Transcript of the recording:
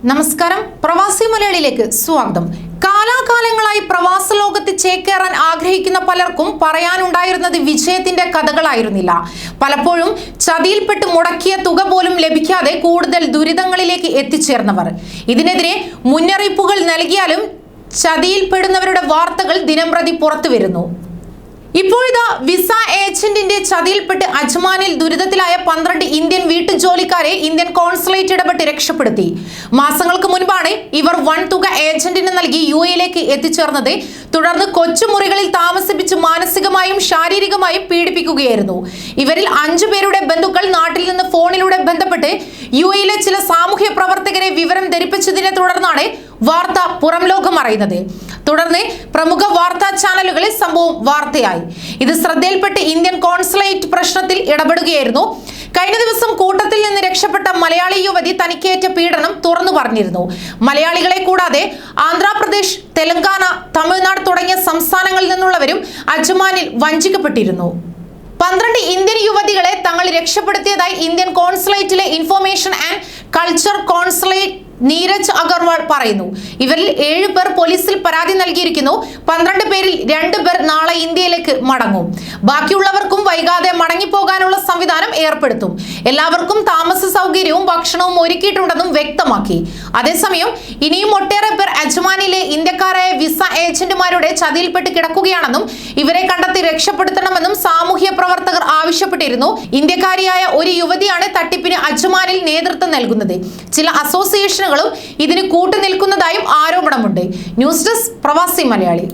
നമസ്കാരം, പ്രവാസി മലയാളിയിലേക്ക് സ്വാഗതം. കാലാകാലങ്ങളായി പ്രവാസ ലോകത്ത് ചേക്കേറാൻ ആഗ്രഹിക്കുന്ന പലർക്കും പറയാനുണ്ടായിരുന്നത് വിജയത്തിന്റെ കഥകളായിരുന്നില്ല. പലപ്പോഴും ചതിയിൽപ്പെട്ട് മുടക്കിയ തുക പോലും ലഭിക്കാതെ കൂടുതൽ ദുരിതങ്ങളിലേക്ക് എത്തിച്ചേർന്നവർ. ഇതിനെതിരെ മുന്നറിയിപ്പുകൾ നൽകിയാലും ചതിയിൽപ്പെടുന്നവരുടെ വാർത്തകൾ ദിനംപ്രതി പുറത്തു വരുന്നു. ഇപ്പോഴിതാ വിസ ഏജന്റിന്റെ ചതിയിൽപ്പെട്ട് അജ്മാനിൽ ദുരിതത്തിലായ 12 ഇന്ത്യൻ വീട്ടുജോലിക്കാരെ ഇന്ത്യൻ കോൺസുലേറ്റ് ഇടപെട്ട് രക്ഷപ്പെടുത്തി. മാസങ്ങൾക്ക് മുൻപാണ് ഇവർ വൻ തുക ഏജന്റിന് നൽകി UAE-യിലേക്ക് എത്തിച്ചേർന്നത്. തുടർന്ന് കൊച്ചുമുറികളിൽ താമസിപ്പിച്ച് മാനസികമായും ശാരീരികമായും പീഡിപ്പിക്കുകയായിരുന്നു. ഇവരിൽ 5 പേരുടെ ബന്ധുക്കൾ നാട്ടിൽ നിന്ന് ഫോണിലൂടെ ബന്ധപ്പെട്ട് UAE-യിലെ ചില സാമൂഹ്യ പ്രവർത്തകരെ വിവരം ധരിപ്പിച്ചതിനെ തുടർന്നാണ് വാർത്ത പുറം ലോകം അറിയുന്നത്. തുടർന്ന് പ്രമുഖ വാർത്താ ചാനലുകളിൽ സംഭവം വാർത്തയായി. ഇത് ശ്രദ്ധയിൽപ്പെട്ട് ഇന്ത്യൻ കോൺസുലേറ്റ് പ്രശ്നത്തിൽ ഇടപെടുകയായിരുന്നു. കഴിഞ്ഞ ദിവസം കൂട്ടത്തിൽ നിന്ന് രക്ഷപ്പെട്ട മലയാളി യുവതി തനിക്കേറ്റ പീഡനം തുറന്നു പറഞ്ഞിരുന്നു. മലയാളികളെ കൂടാതെ ആന്ധ്രാപ്രദേശ്, തെലങ്കാന, തമിഴ്നാട് തുടങ്ങിയ സംസ്ഥാനങ്ങളിൽ നിന്നുള്ളവരും അജ്മാനിൽ വഞ്ചിക്കപ്പെട്ടിരുന്നു. 12 ഇന്ത്യൻ യുവതികളെ തങ്ങൾ രക്ഷപ്പെടുത്തിയതായി ഇന്ത്യൻ കോൺസുലേറ്റിലെ information and culture consulate Neeraj Agarwal പറയുന്നു. ഇവരിൽ 7 പേർ പോലീസിൽ പരാതി നൽകിയിരിക്കുന്നു. 12 പേരിൽ 2 പേർ നാളെ ഇന്ത്യയിലേക്ക് മടങ്ങും. ബാക്കിയുള്ളവർക്കും വൈകാതെ മടങ്ങിപ്പോകാനുള്ള സംവിധാനം ഏർപ്പെടുത്തും. എല്ലാവർക്കും താമസ സൗകര്യവും ഭക്ഷണവും ഒരുക്കിയിട്ടുണ്ടെന്നും വ്യക്തമാക്കി. അതേസമയം ഇനിയും ഒട്ടേറെ പേർ അജ്മാനിലെ ഇന്ത്യക്കാരായ വിസ ഏജന്റുമാരുടെ ചതിയിൽപ്പെട്ട് കിടക്കുകയാണെന്നും ഇവരെ കണ്ടെത്തി രക്ഷപ്പെടുത്തണമെന്നും സാമൂഹ്യ പ്രവർത്തകർ ആവശ്യപ്പെട്ടിരുന്നു. ഇന്ത്യക്കാരിയായ ഒരു യുവതിയാണ് തട്ടിപ്പിന് അജ്മാനിൽ നേതൃത്വം നൽകുന്നത്. ചില അസോസിയേഷനുകളും ഇതിന് കൂട്ടുനിൽക്കുന്നതായും ആരോപണമുണ്ട്. ന്യൂസ് ഡെസ്ക് പ്രവാസി മലയാളി.